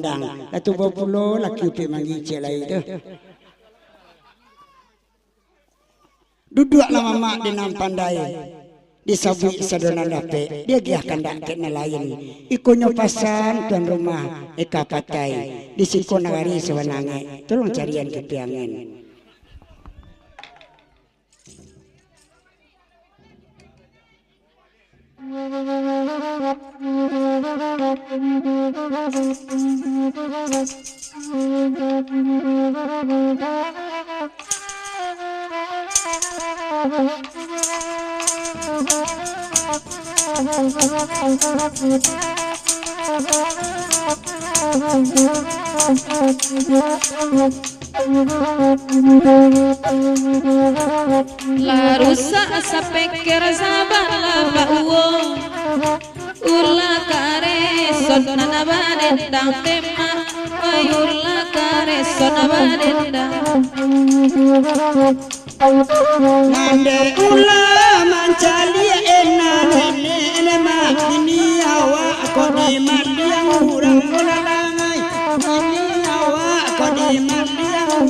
pandang latu populo laki upi mangi celai tu duduk lama mak di nam pandai disabui sadonan dape dia giah kandak ke nelayan ikonyo pasan tuan rumah eka patai disiko nagari sewanange tolong carian kepiangan La rusa sa peker sabar la bauo ulla kare sonna badendang tema ay ulla kare sonna badendang nande ulla mancali enane ma ini awa ko di mandiang urang ulangai ini awa ko di mandiang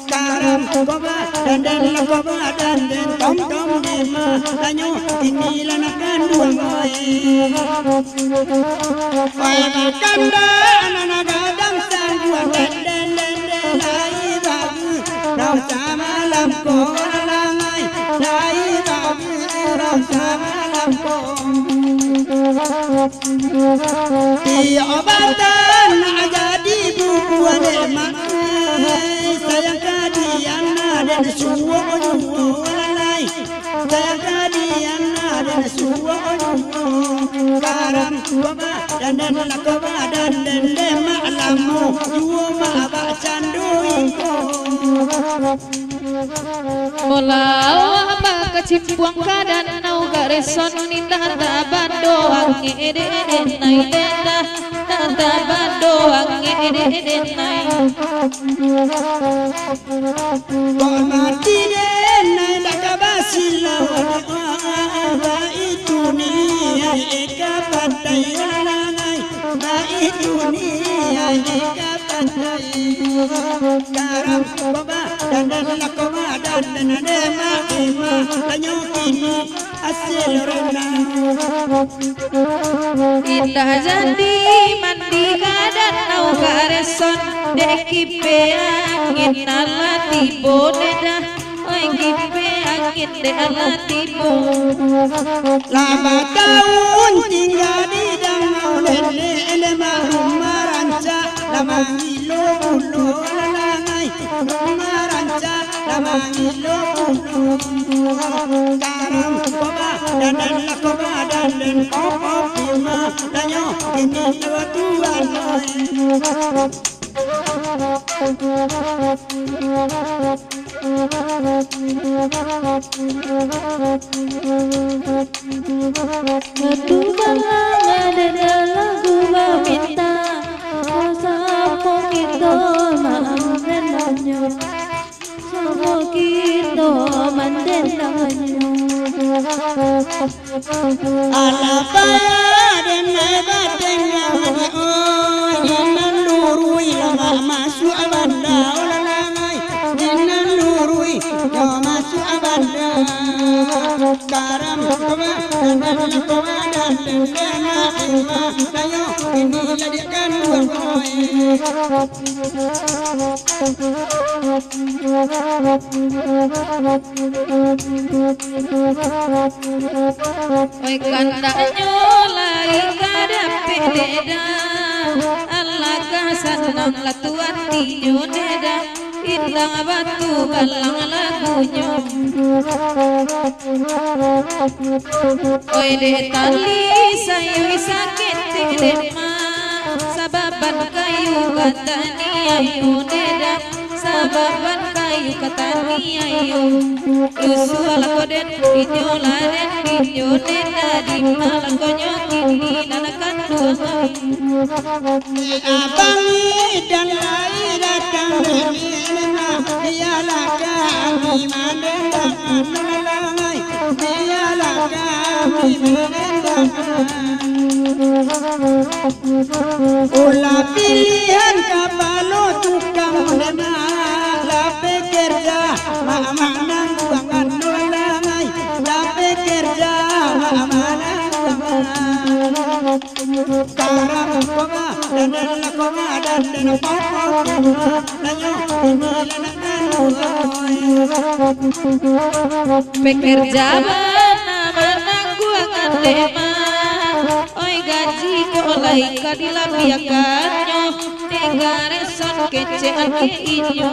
karam koba dan koba dan tom tom di ma lanyo ini lanakan dua ai kanda anana gadang sangguan dan lai bagu rau sama lam ko langai lai bagu rau sama lam ko dia obatan jadi bubuan emak sayang kadian dan suwo lalai sayang kadian dan suwo karam koba dan lakoba dan lemak lamu juwo ma ba canduing Mula apa kecimpuang kadan nau gareson nindah tabando ange edenai dendah tabando ange edenai mati denai dakabasila wa itu ni eka pantai langai wa itu ni eka pantai karam koba dan lakoba dan nema lanyo kini asil rena indah jadi mandi kadan nau gareson dekipe angin alati bonedah oi kipe angin de alati bo lama tahun tinggal di danau lele maranca lama ilo bulu langai maranca lama ilo bulu karam koba dan lakoba dan kopo pima danyo ini dua tuan Madu bangang ada lagu minta Sapo kita mandenanyo Sapo kita mandenanyo alapa dan batengah oh jinan lurui lama masuk abanda ulangai jinan lurui lama masuk abanda karam koba dan lema tayo ini ladikan dua Oi kandanyo lai kadape deda Allah kasanam latuan tinyo deda indang batu balang lagunya Oi de tali sayu sakit dema sababan kayu katani ayu deda sababan kayu katani ayu usul koden video laden video deda di malakonyo kini lanakan dua abang dan lai datang dialah kami mandenda melalai dialah kami mandenda Ulah pilihan kapalo tukang menang lape kerja mama nang buangan nulangai lape kerja mama nang buangan karang konga dan konga dan papa nanyo pekerja mana gua kandema oi gaji kolai kadilapiakannya negara son kecean ke inyo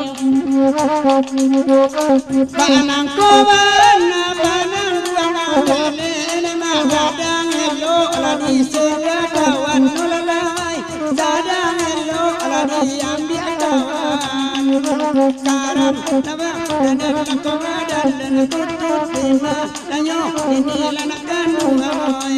banang kowana banang buangan lele magadang hello lagi segadawan nulalai sadang hello lagi ambil kawan karam naba dan konga dan kutut bina nanyo ini lanak kandung amoy